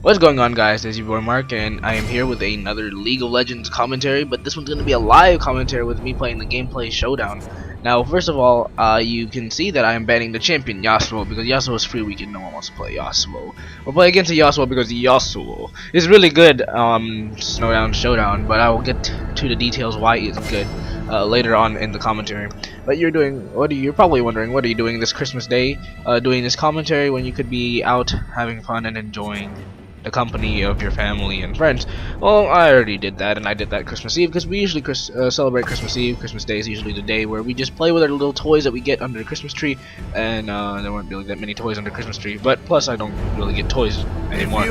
What's going on, guys? It's your boy Mark, and I am here with another League of Legends commentary, but this one's going to be a live commentary with me playing the gameplay showdown. Now, first of all, you can see that I am banning the champion Yasuo, because Yasuo is free weekend, no one wants to play Yasuo. We'll play against a Yasuo because Yasuo is really good, Snowdown Showdown, but I will get to the details why it's good later on in the commentary. But you're probably wondering, what are you doing this Christmas Day, doing this commentary when you could be out having fun and enjoying the company of your family and friends? Well, I already did that, and I did that Christmas Eve, because we usually celebrate Christmas Eve. Christmas Day is usually the day where we just play with our little toys that we get under the Christmas tree, and there weren't really that many toys under the Christmas tree, but plus I don't really get toys anymore.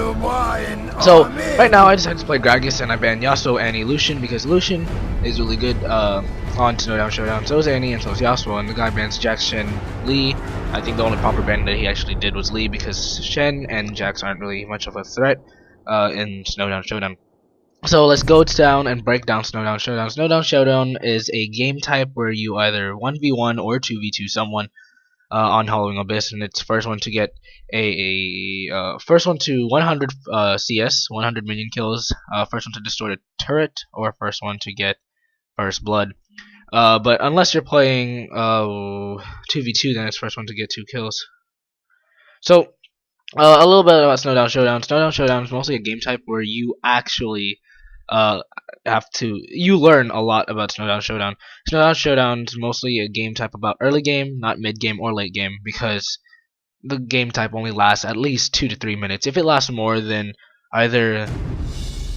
So, right now I decided to play Gragas, and I banned Yasuo, Annie, Lucian, because Lucian is really good on Snowdown Showdown. So is Annie, and so is Yasuo, and the guy bans Jax, Shen, Lee. I think the only proper ban that he actually did was Lee, because Shen and Jax aren't really much of a threat in Snowdown Showdown. So let's go down and break down Snowdown Showdown. Snowdown Showdown is a game type where you either 1v1 or 2v2 someone on Howling Abyss, and it's first one to get first one to 100 CS, 100 minion kills, first one to destroy a turret, or first one to get first blood. But unless you're playing 2v2, then it's first one to get 2 kills. So a little bit about Snowdown Showdown. Snowdown Showdown is mostly a game type where you actually you learn a lot about Snowdown Showdown. Snowdown Showdown is mostly a game type about early game, not mid game or late game, because the game type only lasts at least 2 to 3 minutes. If it lasts more, then either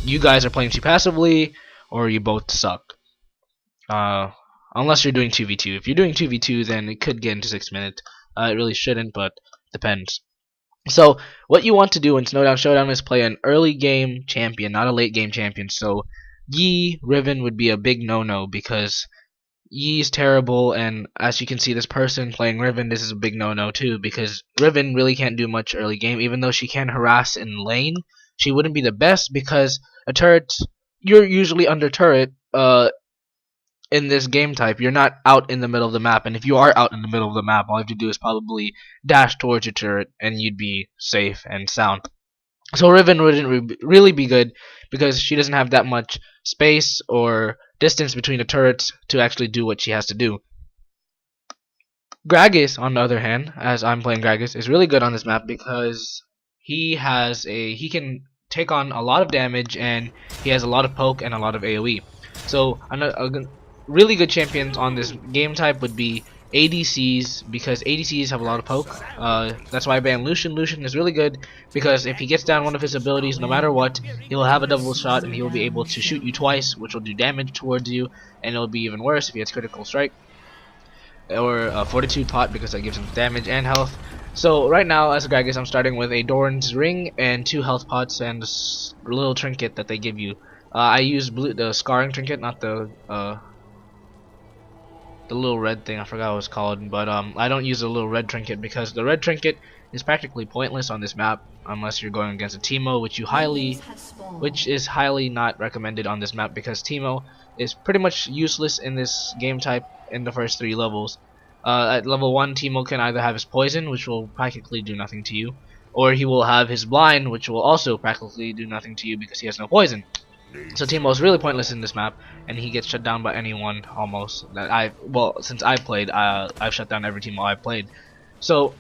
you guys are playing too passively or you both suck. Unless you're doing 2v2. If you're doing 2v2, then it could get into 6 minutes. It really shouldn't, but depends. So, what you want to do in Snowdown Showdown is play an early game champion, not a late game champion. So, Yi, Riven would be a big no-no, because Yi is terrible, and as you can see, this person playing Riven, this is a big no-no too, because Riven really can't do much early game. Even though she can harass in lane, she wouldn't be the best, because a turret, you're usually under turret, in this game type. You're not out in the middle of the map, and if you are out in the middle of the map, all you have to do is probably dash towards your turret, and you'd be safe and sound. So Riven wouldn't really be good, because she doesn't have that much space or distance between the turrets to actually do what she has to do. Gragas, on the other hand, as I'm playing Gragas, is really good on this map, because he can take on a lot of damage, and he has a lot of poke and a lot of AoE. So really good champions on this game type would be ADCs, because ADCs have a lot of poke. That's why I banned Lucian. Lucian is really good, because if he gets down one of his abilities, no matter what, he'll have a double shot, and he'll be able to shoot you twice, which will do damage towards you, and it'll be even worse if he has critical strike or a fortitude pot, because that gives him damage and health. So right now, as a Gragas, I'm starting with a Doran's ring and 2 health pots and a little trinket that they give you. I use the scarring trinket, not the little red thing. I forgot what it was called, but I don't use the little red trinket, because the red trinket is practically pointless on this map unless you're going against a Teemo, which is highly not recommended on this map, because Teemo is pretty much useless in this game type in the first 3 levels. At level 1, Teemo can either have his poison, which will practically do nothing to you, or he will have his blind, which will also practically do nothing to you because he has no poison. So Teemo is really pointless in this map, and he gets shut down by anyone almost. Since I played, I've shut down every Teemo I've played. So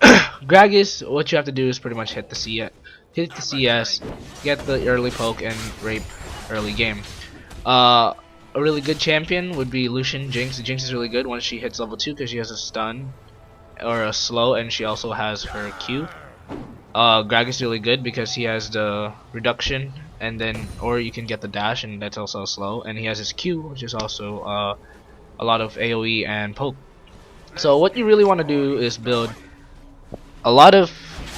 Gragas, what you have to do is pretty much hit the CS, get the early poke, and rape early game. A really good champion would be Lucian. Jinx. Jinx is really good once she hits level 2, because she has a stun or a slow, and she also has her Q. Gragas is really good because he has the reduction, and then or you can get the dash, and that's also slow, and he has his Q, which is also a lot of AoE and poke. So what you really want to do is build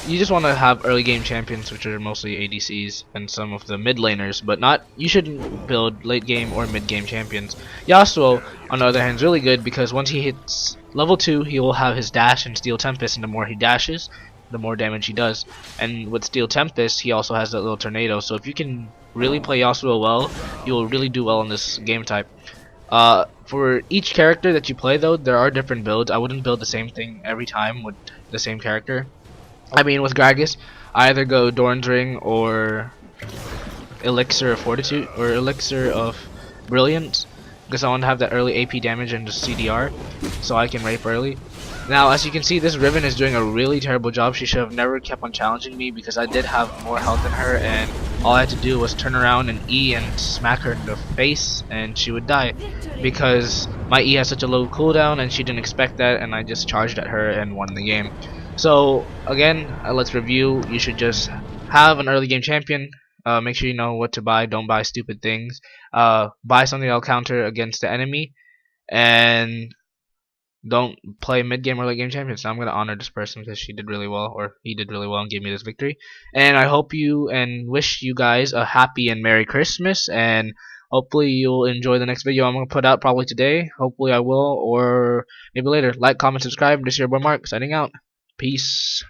you just want to have early game champions, which are mostly ADCs and some of the mid laners, but you shouldn't build late game or mid game champions. Yasuo, on the other hand, is really good, because once he hits level 2, he will have his dash and Steel Tempest, and the more he dashes, the more damage he does. And with Steel Tempest, he also has that little tornado, so if you can really play Yasuo well, you will really do well in this game type. For each character that you play, though, there are different builds. I wouldn't build the same thing every time with the same character. I mean, with Gragas, I either go Dorn's Ring or Elixir of Fortitude or Elixir of Brilliance, because I want to have that early AP damage and just CDR, so I can rape early. Now, as you can see, this Riven is doing a really terrible job. She should have never kept on challenging me, because I did have more health than her, and all I had to do was turn around and E and smack her in the face, and she would die, because my E has such a low cooldown, and she didn't expect that, and I just charged at her and won the game. So again, let's review. You should just have an early game champion. Make sure you know what to buy. Don't buy stupid things. Buy something that'll counter against the enemy, and don't play mid game or late game champions. So I'm gonna honor this person because she did really well, or he did really well, and gave me this victory. And I hope you and wish you guys a happy and merry Christmas. And hopefully you'll enjoy the next video I'm gonna put out probably today. Hopefully I will, or maybe later. Like, comment, subscribe. This is your boy Mark signing out. Peace.